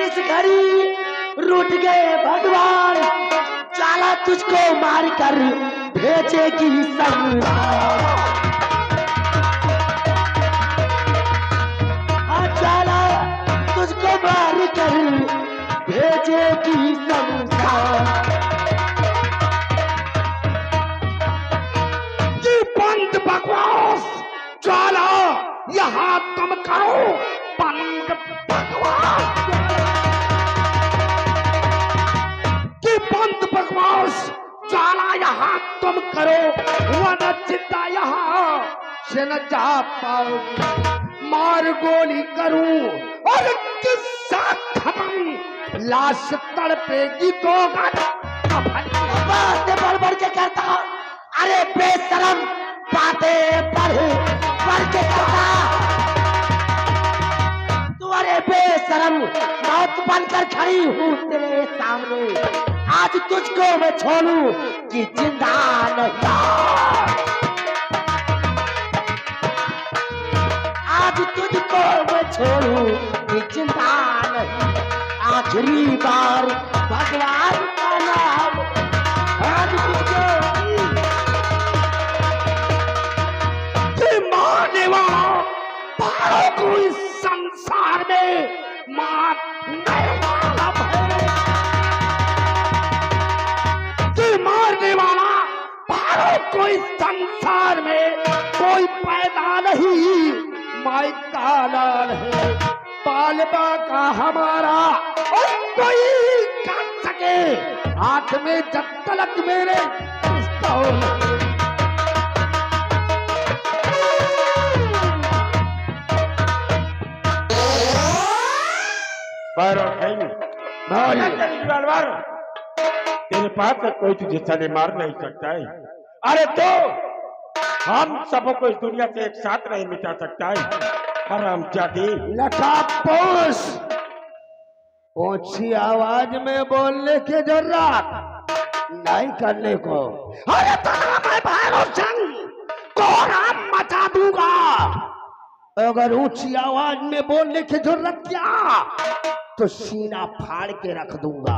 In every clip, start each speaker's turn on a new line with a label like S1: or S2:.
S1: इस घड़ी रूठ गए भगवान, चाला तुझको मार कर भेजेगी संसार। हाँ चाला तुझको मार कर भेजेगी संसार।
S2: बंद बकवास, चाला यहाँ तुम करो बंद बकवास। कि बंद बकवास, चाला यहाँ तुम करो, वरना जिंदा यहाँ से न जा पाओ। मार गोली करूं और किस्सा खत्म, लाश तड़पेगी तो
S1: बातें बढ़ के करता, अरे बेशरम बातें बढ़ के करता तू। अरे बेशरम मौत बनकर खड़ी हूँ तेरे सामने, आज तुझको मैं छोड़ूं कि जिंदा नहीं। आज तुझको मैं छोड़ूं कि जिंदा नहीं। आखिरी बार भगवान का नाम आज तुझको
S2: मारने वाला पारों को इस संसार में मारने वाला मारने वाला पारों को इस संसार में कोई पैदा नहीं। माई का लाल है पालबा का हमारा और कोई कर सके हाथ में जब तलक मेरे पिस्तौल।
S3: तेरे पास से कोई तुझे चले मार नहीं सकता है। अरे तो हम सबको इस दुनिया से एक साथ नहीं मिटा सकता है। हरामजादी
S2: लटापोस, ऊंची आवाज में बोलने की जरूरत नहीं करने को। अरे तो मैं भैरव सिंह को राम मचा दूंगा। अगर ऊंची आवाज में बोलने की जरूरत क्या तो सीना फाड़ के रख दूंगा।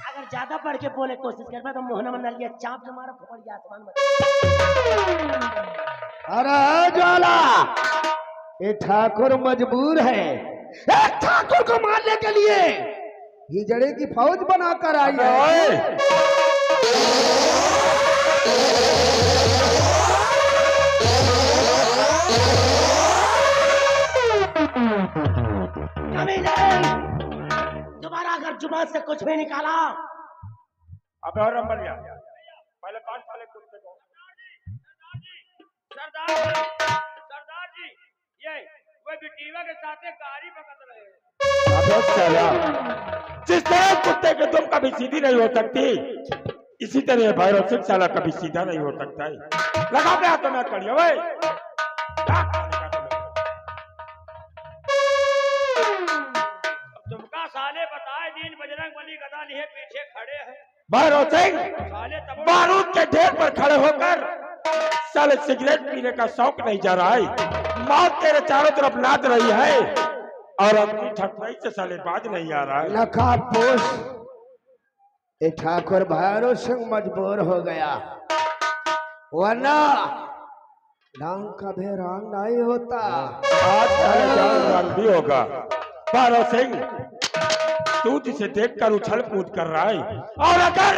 S1: अगर ज्यादा बढ़ के बोले कोशिश कर तो मोहना मना लिया चाप से मारा फोड़ गया आसमान में।
S2: अरे ज्वाला, ये ठाकुर मजबूर है। एक ठाकुर को मारने के लिए हिजड़े की फौज बनाकर आई है।
S1: दोबारा अगर जुबान से कुछ भी निकाला
S3: अब और बलिया पहले 5 साल कुत्ते को।
S4: सरदार जी ये वो बिटीवा के साथ गाड़ी पकड़ रहे हैं।
S3: जिस तरह कुत्ते के तुम कभी सीधी नहीं हो सकती, इसी तरह भैरव सिंह साला कभी सीधा नहीं हो सकता है। लगा के हाथों में कड़िया भाई।
S4: तुमका साले बताए दिन बजरंग बली गदा लिए पीछे खड़े हैं।
S3: भैरव सिंह बारूद के ढेर पर खड़े होकर साले सिगरेट पीने का शौक नहीं जा रहा है। मौत तेरे चारों तरफ नाच रही है और अपनी ठकराई से साले बाज नहीं आ रहा है।
S2: लखापोस, ये ठाकुर भैरव सिंह मजबूर हो गया, वरना रंग कभी रंग नहीं होता।
S3: आज रंग भी होगा। भैरव सिंह, तू जिसे देखकर उछल कूद कर रहा है, और अगर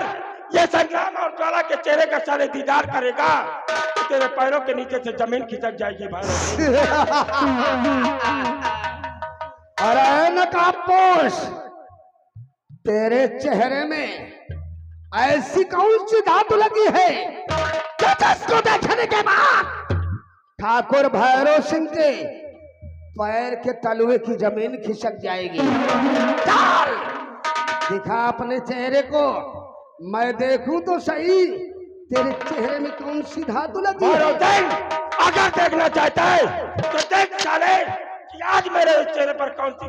S3: ये संग्राम और ज्वाला के चेहरे का साले दीदार करेगा तो तेरे पैरों के नीचे से जमीन खिसक जाएगी। भैरव सिंह,
S2: अरे नकाबपोश, तेरे चेहरे में ऐसी कौन सी धातु लगी है जिसको देखने के बाद ठाकुर भैरव सिंह के पैर के तलवे की जमीन खिसक जाएगी। चल दिखा अपने चेहरे को, मैं देखूं तो सही तेरे चेहरे में कौन सी धातु लगी है।
S3: अगर देखना चाहता है तो देख साले कि आज मेरे चेहरे पर कौन सी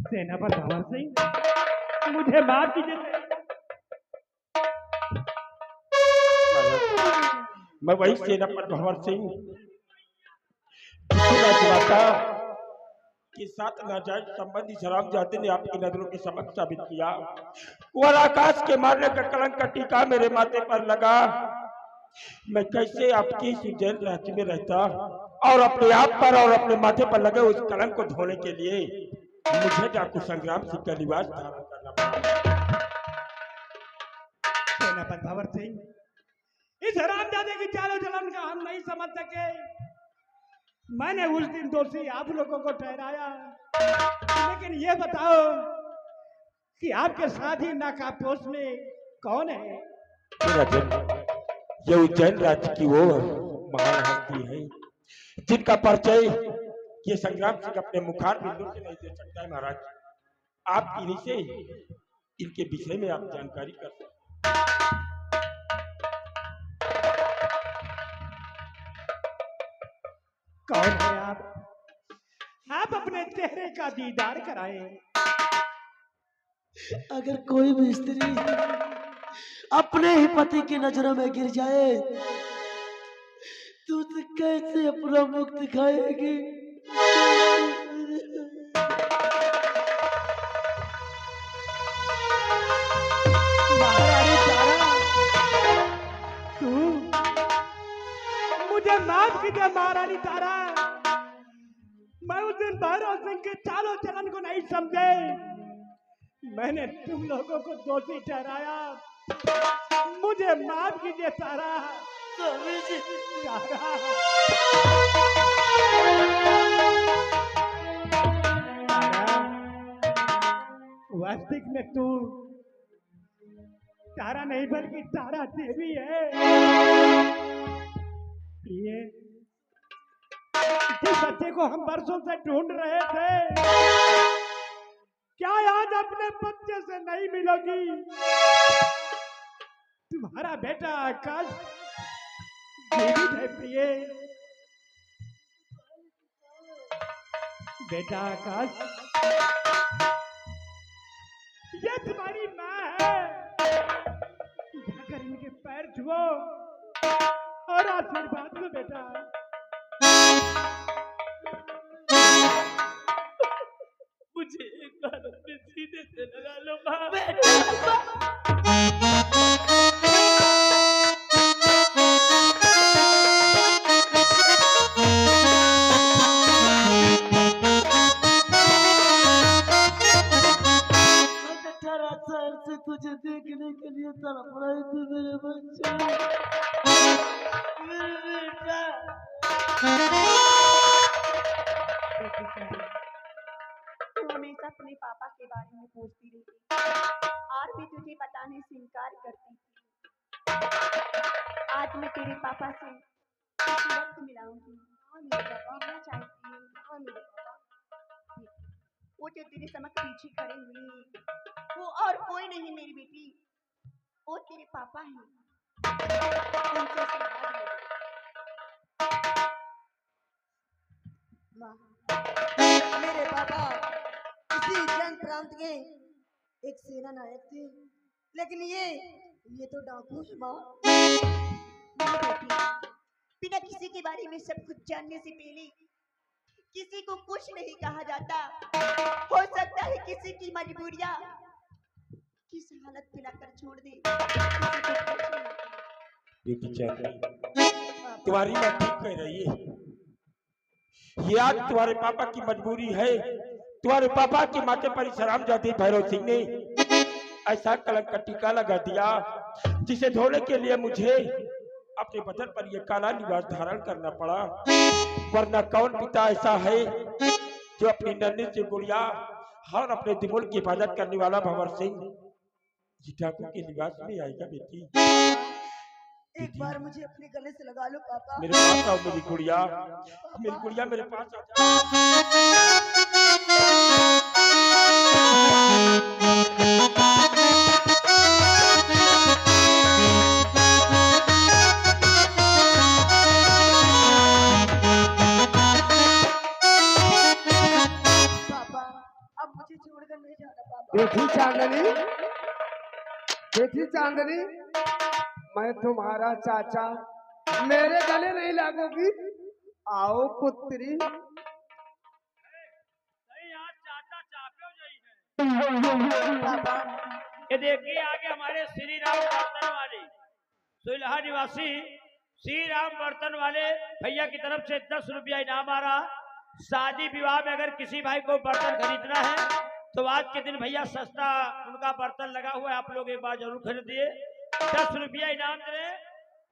S4: सेना पर भंवर सिंह, मुझे माफ कीजिए।
S3: मैं वही सेना पर भंवर सिंह राजमाता के साथ नाजायज संबंधी शराब जाते ने आपकी नजरों के समक्ष साबित किया और आकाश के मारने का कलंक का टीका मेरे माथे पर लगा। मैं कैसे आपकी इस उज्जैन राज्य में रहता और अपने आप पर और अपने माथे पर लगे उस कलंक को धोने के लिए मुझे डाकू संग्राम सिंह का लिबास धारण करना पड़ा।
S4: सेनापति भंवर सिंह, इस हरामजादे की चालों चलन का हम नहीं समझ सके। मैंने उस दिन दोषी आप लोगों को ठहराया, लेकिन ये बताओ कि आपके साथ ही नाकापोश में कौन है?
S3: राजन, ये उज्जैन राज्य की वो महान हस्ती है जिनका परिचय ये संग्राम सिंह अपने मुखार बिंदु से नहीं दे सकता है। महाराज, आप इन्हीं से इनके विषय में आप जानकारी कर सकते हैं।
S4: कौन है आप? आप अपने चेहरे का दीदार कराए।
S1: अगर कोई भी स्त्री अपने ही पति की नजरों में गिर जाए तो उसे कैसे अपना मुख दिखाएगी?
S4: महारानी तारा, तू मुझे माफ कीजिए महारानी तारा। मैं उस दिन भैरव सिंह के चालों चलन को नहीं समझे। मैंने तुम लोगों को दोषी ठहराया। मुझे माफ कीजिए तारा।
S1: स्वामी जी,
S4: तारा, वास्तविक में तू तारा नहीं बल्कि तारा देवी है। ये जिस बच्चे को हम बरसों से ढूंढ रहे थे, क्या आज अपने बच्चे से नहीं मिलोगी? तुम्हारा बेटा आकाश जीवित है प्रिय। बेटा आकाश, ये तुम्हारी माँ है। जाकर इनके पैर छुओ और आशीर्वाद लो बेटा। मुझे एक बार अपने सीने से लगा लो माँ।
S1: से तुझे देखने के लिए तड़प रहे थे मेरे बच्चे, मेरे बेटा।
S5: तू हमेशा अपने पापा के बारे में पूछती रहती और भी तुझे बताने से इनकार करती थी। आज मैं तेरे पापा से कुछ वक्त मिलाऊंगी। हाँ मेरे पापा, मिलना चाहती हूँ। हाँ मेरे पापा। वो जो तेरे समक्ष पीछे खड़े हुए, वो और कोई नहीं मेरी बेटी, वो तेरे पापा हैं। उनसे आशीर्वाद ले।
S6: माँ, मेरे पापा इसी उज्जैन प्रांत के एक सेना नायक थे, लेकिन ये तो डाकू है माँ।
S5: बिना किसी के बारे में सब कुछ जानने से पहले किसी को कुछ नहीं कहा जाता। हो सकता है किसी की मजबूरियां किस हालत में लाकर छोड़ दे।
S3: बेटी चाहती तुम्हारी बात ठीक कह रही है। ये आज तुम्हारे पापा की मजबूरी है। तुम्हारे पापा के माथे पर शराब जाती भैरव सिंह ने ऐसा कलंक का टीका लगा दिया जिसे धोने के लिए मुझे अपने बदन पर यह काला लिबास धारण करना पड़ा। वरना कौन पिता ऐसा है जो अपनी नन्ही सी गुड़िया और अपने दिमुल की हिफाजत करने वाला भंवर सिंह ठाकुर के लिबास में आएगा? बेटी
S6: एक बार मुझे अपने गले से लगा लो पापा।
S3: मेरे पास आओ मेरी गुड़िया मेरे पास आ जाओ।
S2: बेटी चांदनी, मैं तुम्हारा चाचा, मेरे गले नहीं लगोगी। आओ पुत्री,
S6: पापा
S4: ये देखिए आगे हमारे श्री राम बर्तन वाले सुलहा निवासी श्री राम बर्तन वाले भैया की तरफ से 10 रुपया इनाम आ रहा। शादी विवाह में अगर किसी भाई को बर्तन खरीदना है तो आज के दिन भैया सस्ता उनका बर्तन लगा हुआ है, आप लोग एक बार जरूर खरीदिए। 10 रुपया इनाम दे रहे।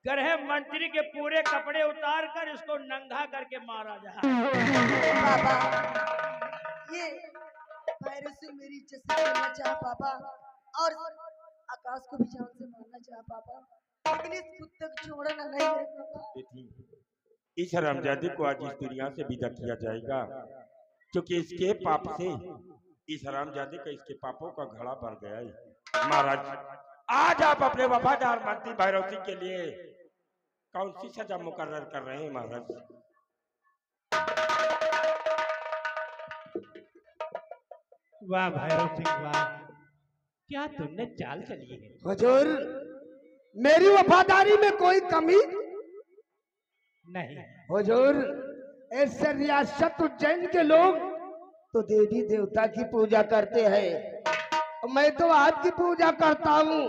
S4: गृह मंत्री के पूरे कपड़े उतार कर इसको नंगा करके मारा जाए।
S6: पापा ये वायरस से मेरी इज्जत से करना चाहा पापा, और आकाश को भी जान से मारना चाहा पापा, लेकिन इस कुत्ते को छोड़ना नहीं है पापा।
S3: इस हरामजादे को आज इस दुनिया से विदा किया जाएगा, क्योंकि इसके पाप से इस हरामजादे का इसके पापों का घड़ा भर गया है। महाराज, आज आप अपने वफादार मंत्री भैरव सिंह के लिए कौन सी सजा मुकर्रर कर रहे हैं महाराज?
S4: वाह भैरव सिंह वाह, क्या तुमने चाल चली है।
S2: हुजूर, मेरी वफादारी में कोई कमी
S4: नहीं।
S2: हुजूर, ऐसे रियासत उज्जैन के लोग तो देवी देवता की पूजा करते हैं, मैं तो आपकी पूजा करता हूँ।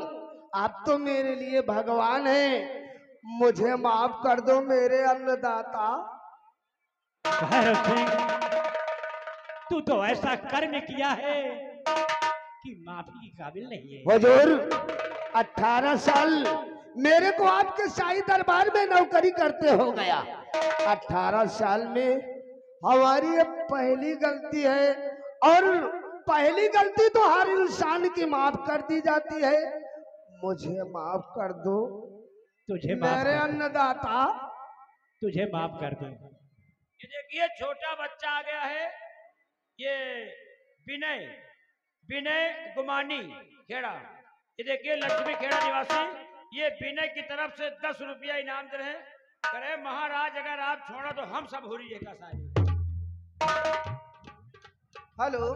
S2: आप तो मेरे लिए भगवान हैं, मुझे माफ कर दो मेरे अन्नदाता।
S4: भैरव सिंह, तू तो ऐसा कर्म किया है कि माफी की काबिल नहीं है।
S2: हुजूर, 18 साल मेरे को आपके शाही दरबार में नौकरी करते हो गया। 18 साल में हमारी ये पहली गलती है, और पहली गलती तो हर इंसान की माफ कर दी जाती है। मुझे माफ कर दो
S4: तुझे माफ
S2: मेरे
S4: कर दूं।
S2: अन्नदाता।
S4: तुझे माफ कर दूं। ये देखिए छोटा बच्चा आ गया है, ये विनय विनय गुमानी खेड़ा। ये देखिए लक्ष्मी खेड़ा निवासी, ये विनय की तरफ से 10 रुपया इनाम दे रहे हैं। करे महाराज, अगर आप छोड़ा तो हम सब हो रही है सारी।
S7: हेलो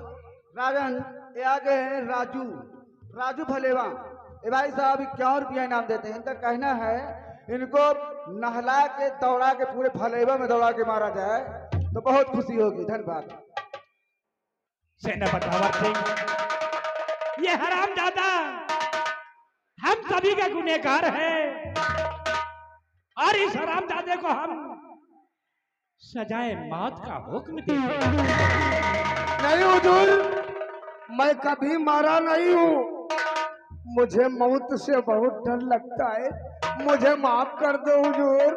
S7: राजन, ये आ गए हैं राजू, राजू भलेवा। ए भाई साहब 51 रुपया इनाम देते हैं। इनका कहना है इनको नहला के दौड़ा के पूरे फलेवा में दौड़ा के मारा जाए तो बहुत खुशी होगी। धन्यवाद।
S4: सेनापति भवर सिंह, ये हरामजादा हम सभी का गुनहगार है, और इस हरामजादे को हम सजाए मौत का हुक्म देते हैं।
S2: नहीं हुजूर, मैं कभी मारा नहीं हूँ, मुझे मौत से बहुत डर लगता है, मुझे माफ कर दो हुजूर।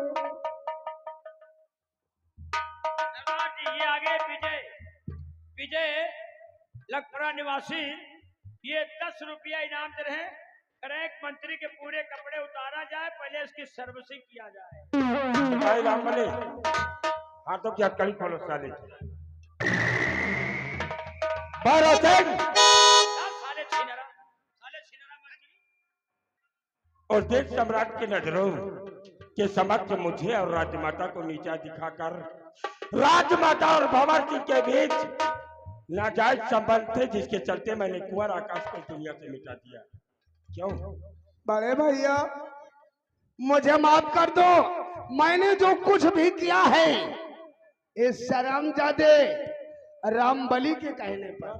S4: ये आगे विजय विजय लखपरा निवासी, ये 10 रुपया इनाम दे रहे हैं। एक मंत्री के पूरे कपड़े उतारा जाए, पहले इसकी सर्विसिंग किया जाए।
S3: भाई राम भले, हाँ तो क्या कड़ी खोलो साले। भैरव सिंह,
S4: साले छिनरा मंत्री।
S3: और देश सम्राट की नजरों के समक्ष मुझे और राजमाता को नीचा दिखाकर राजमाता और भंवर सिंह के बीच नाजायज संबंध थे, जिसके चलते मैंने कुंवर आकाश को दुनिया से मिटा दिया। क्यों?
S2: बड़े भैया, मुझे माफ कर दो, मैंने जो कुछ भी किया है इस शरामजादे रामबली के कहने पर।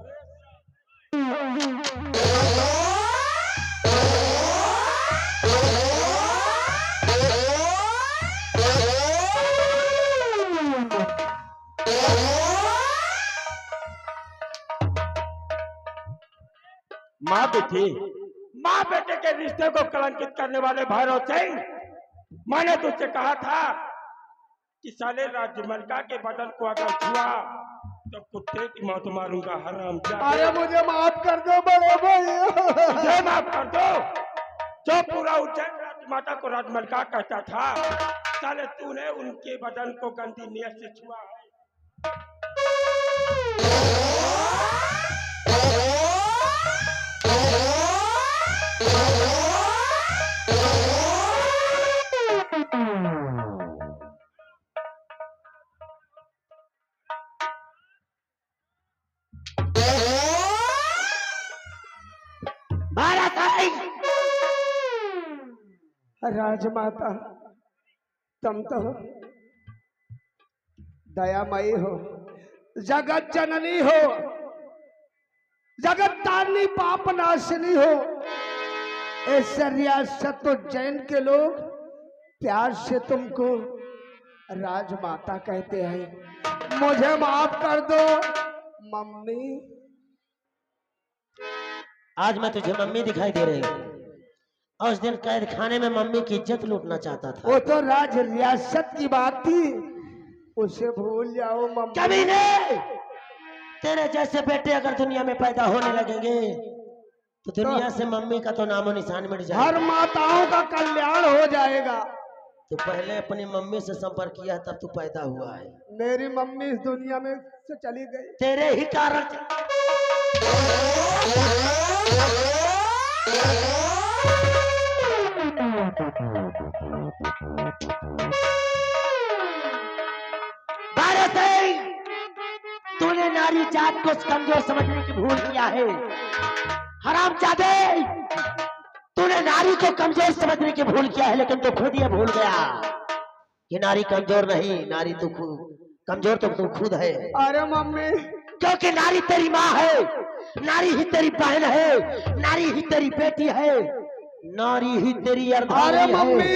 S3: माँ बेटे के रिश्ते को कलंकित करने वाले भैरव सिंह, मैंने तुझसे कहा था कि साले राजमलका के बदन को अगर छुआ तो कुत्ते की मौत मारूंगा। हरामजादा,
S2: अरे मुझे माफ कर दो बड़े भैया।
S3: मुझे माफ कर दो। जो पूरा उज्जैन राजमाता को राजमलका कहता था, साले तूने उनके बदन को गंदी नियत से छुआ है।
S2: राजमाता, तुम तो दयामयी हो, जगत जननी हो, जगत पाप नाशनी हो। ऐसे रियासत तो जैन के लोग प्यार से तुमको राजमाता कहते हैं। मुझे माफ कर दो मम्मी।
S1: आज मैं तुझे मम्मी दिखाई दे रही हूँ। और उस दिन कैद खाने में मम्मी की इज्जत लूटना चाहता था।
S2: वो तो राज रियासत की बात थी, उसे भूल जाओ मम्मी।
S1: कभी नहीं। तेरे जैसे बेटे अगर दुनिया में पैदा होने लगेंगे तो दुनिया से मम्मी का तो नामो निशान मिट जाएगा।
S2: हर माताओं का कल्याण हो जाएगा।
S1: तो पहले अपनी मम्मी से संपर्क किया तब तू पैदा हुआ है।
S2: मेरी मम्मी इस दुनिया में से चली गई
S1: तेरे ही कारण। भारत सिंह, तूने नारी जात को कमजोर समझने की भूल किया है। हरामजादे, तूने नारी को कमजोर समझने की भूल किया है, लेकिन तू खुद ये भूल गया कि नारी कमजोर नहीं, नारी तू खुद कमजोर तो तू खुद है।
S2: अरे मम्मी,
S1: क्योंकि नारी तेरी माँ है, नारी ही तेरी बहन है, नारी ही तेरी बेटी है, नारी ही तेरी अर्धांगिनी है।
S2: अरे मम्मी,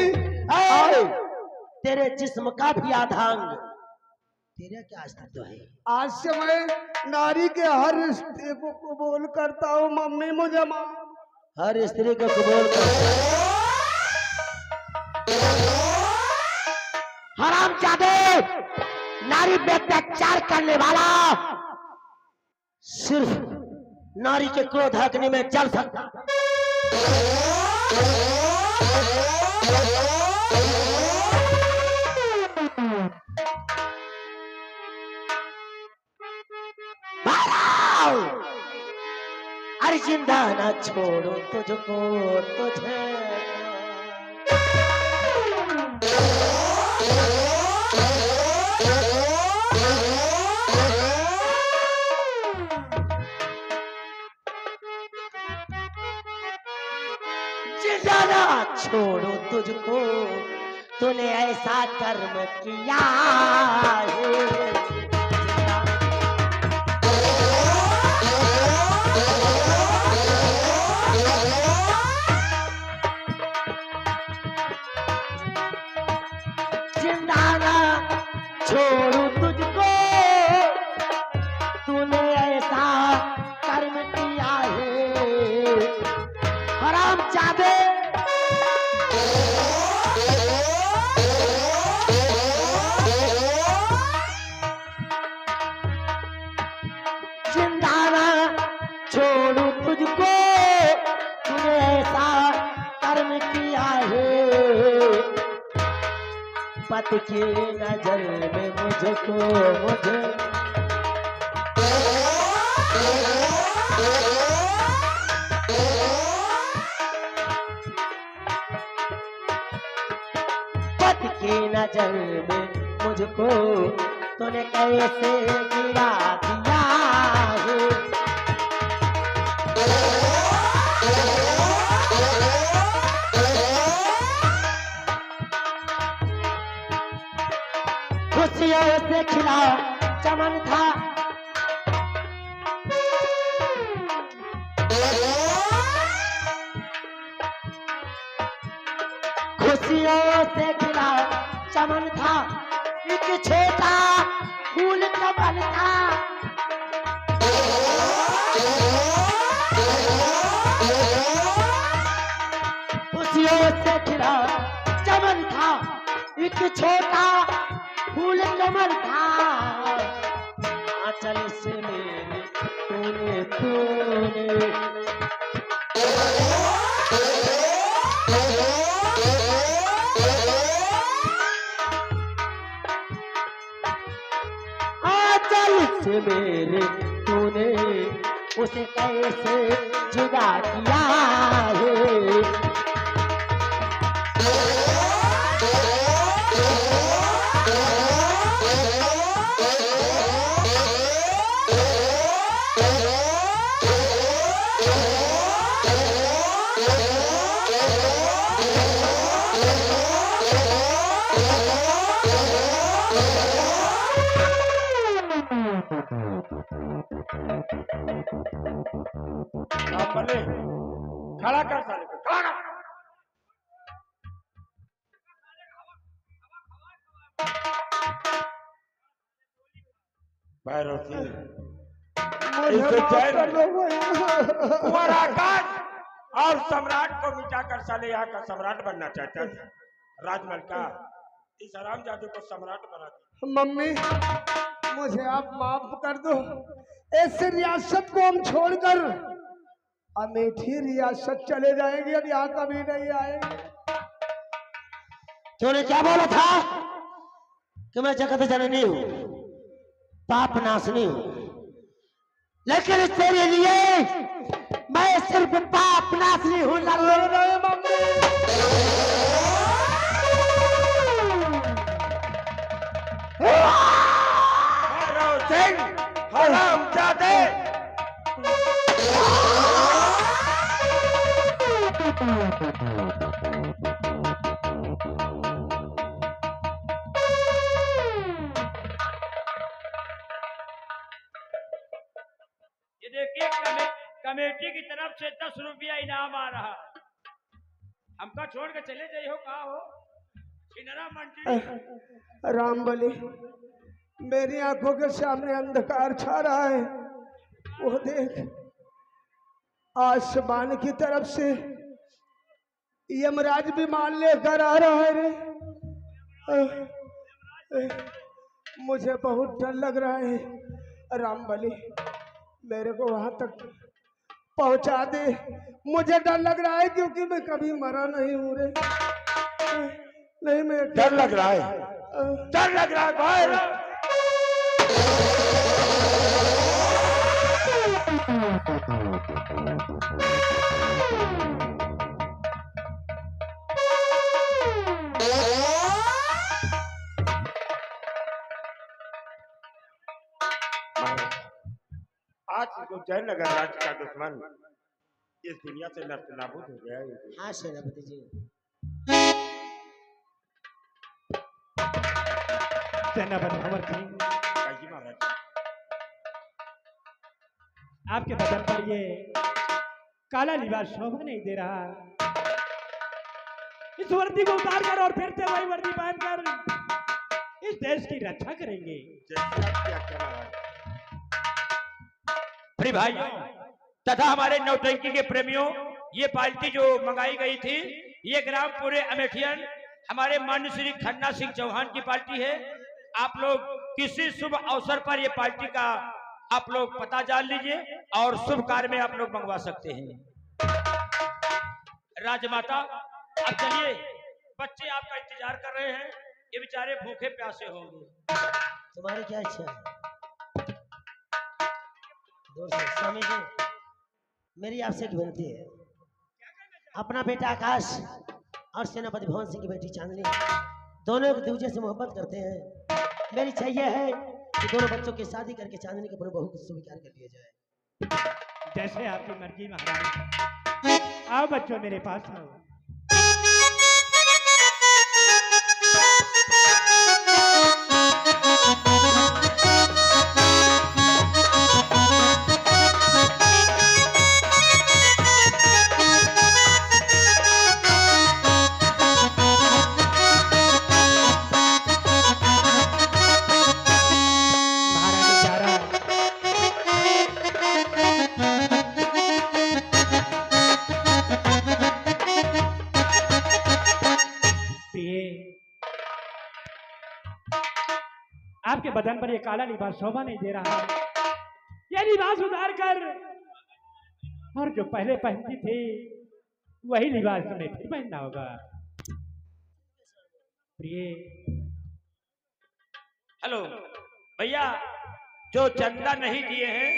S1: तेरे जिस्म का भी आधांग तेरा क्या अस्तित्व है?
S2: आज से मैं नारी के हर रिश्ते को कबूल करता हूँ मम्मी, मुझे माफ।
S1: हर स्त्री को कबूल कर। हरामजादे, नारी पे अत्याचार करने वाला सिर्फ नारी के क्रोध अग्नि में जल सकता। अरे जिंदा ना छोड़ो तुझको तुझे, जिंदा ना छोड़ो तुझको, तूने ऐसा कर्म किया है। छोड़ू तुझको, तूने ऐसा कर्म किया है। हरामजादे, जिंदा ना छोड़ू तुझको, तूने ऐसा कर्म किया है। पति की नजर में मुझको मुझे पति की नजर में मुझको तूने कैसे गिरा दिया है। खुशियों से खिला चमन था, खुशियों से खिला चमन था, एक छोटा फूल कमल था। खुशियों से खिला चमन था, एक छोटा फूल कमल था। आंचल से मेरे तूने तूने आंचल से मेरे तूने उसे कैसे जुदा किया है।
S3: भले खड़ा कर साले को, खड़ा कर। भैरव सिंह
S2: मुझे
S3: इसे
S2: माफ
S3: जय
S2: कर दो भैया।
S3: कुंवर आकाश और सम्राट को मिटाकर साले यहाँ का सम्राट बनना चाहता था। राजमहल का इस हरामजादे को सम्राट बना दिया।
S2: मम्मी मुझे आप माफ कर दो। इस रियासत को हम छोड़कर अमेठी रियासत चले जाएंगे, अब यहाँ कभी नहीं आएंगे।
S1: तूने क्या बोला था कि मैं जगत जननी हूँ, पाप नाशनी हूँ, लेकिन तेरे लिए मैं सिर्फ पाप नाशनी हूँ।
S2: नहीं मम्मी,
S3: भैरव सिंह हरामजादे,
S4: ये देखिए कमेटी की तरफ से 10 रुपया इनाम आ रहा है। हमका छोड़ के चले जाइए हो, कहा हो छिनरा मंत्री।
S2: राम बलि, मेरी आंखों के सामने अंधकार छा रहा है। वो देख, आसमान की तरफ से यमराज विमान लेकर आ रहा है रे। मुझे बहुत डर लग रहा है। राम बलि, मेरे को वहां तक पहुंचा दे। मुझे डर लग रहा है क्योंकि मैं कभी मरा नहीं हूं रे। नहीं, मैं
S3: डर लग रहा है, डर लग रहा है भैरव। आज जो जयनगर राज्य का दुश्मन इस दुनिया से नष्ट नाबूद हो गया है।
S1: हाँ सेनापति जी।
S4: सेनापति अमर सिंह,
S3: कहिए महाराज।
S4: आपके बदन पर ये काला लिबास शोभा नहीं दे रहा। इस वर्दी को उतार कर और फिर से वही वर्दी पहनकर इस देश की रक्षा करेंगे।
S3: जैसे आप क्या कह रहा है।
S8: प्रिय भाइयों तथा हमारे नौटंकी के प्रेमियों, ये पार्टी जो मंगाई गई थी, ये ग्राम पूरे अमेठियन हमारे माननीय श्री खन्ना सिंह चौहान की पार्टी है। आप लोग किसी शुभ अवसर पर ये पार्टी का आप लोग पता जान लीजिए और शुभ कार्य में आप लोग मंगवा सकते हैं। राजमाता, अब चलिए, बच्चे आपका इंतजार कर रहे हैं, ये बेचारे भूखे प्यासे होंगे।
S1: तुम्हारी क्या इच्छा है? दूर से स्वामी जी, मेरी आपसे एक विनती है। अपना बेटा आकाश और सेनापति भवन सिंह की बेटी चांदनी दोनों एक दूसरे से मोहब्बत करते हैं। मेरी इच्छा यह है कि दोनों बच्चों की शादी करके चांदनी के अपने बहू को स्वीकार कर लिया जाए।
S4: जैसे आपकी मर्जी महाराज। आओ बच्चों, मेरे पास आओ। आपके बदन पर ये काला लिबास शोभा नहीं दे रहा। ये लिबास उतार कर और जो पहले पहनती थी वही लिबास तुम्हें फिर पहनना होगा। प्रिय,
S8: हेलो भैया, जो चंदा नहीं दिए हैं